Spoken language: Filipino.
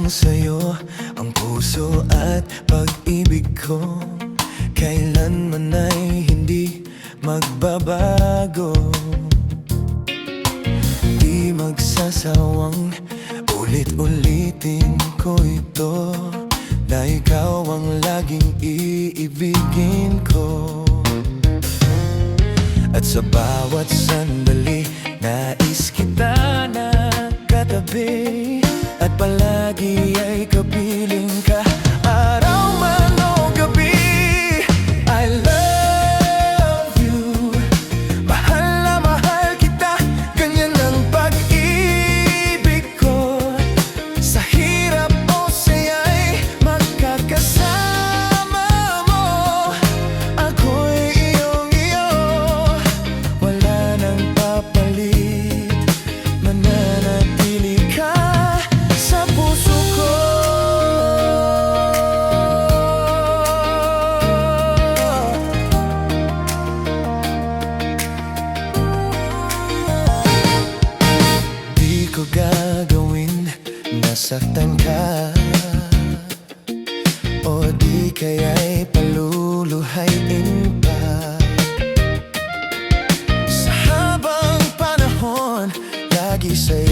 sa'yo ang puso at pag-ibig ko. Kailanman ay hindi magbabago. Di magsasawang ulit-ulitin ko ito, na ikaw ang laging iibigin ko. At sa bawat sandali, nais kita na katabi, at palagi ay kapiling ka, araw man o gabi. I love you, mahal na mahal kita, ganyan ang pag-ibig ko. Sa hirap o saya'y magkakasama mo, ako'y iyong-iyo, wala nang papalit, mananatili ka sa puso ko. Di ko gagawin nasaktan ka, o di kaya'y paluluhayin pa. Sa habang panahon, lagi sa'yo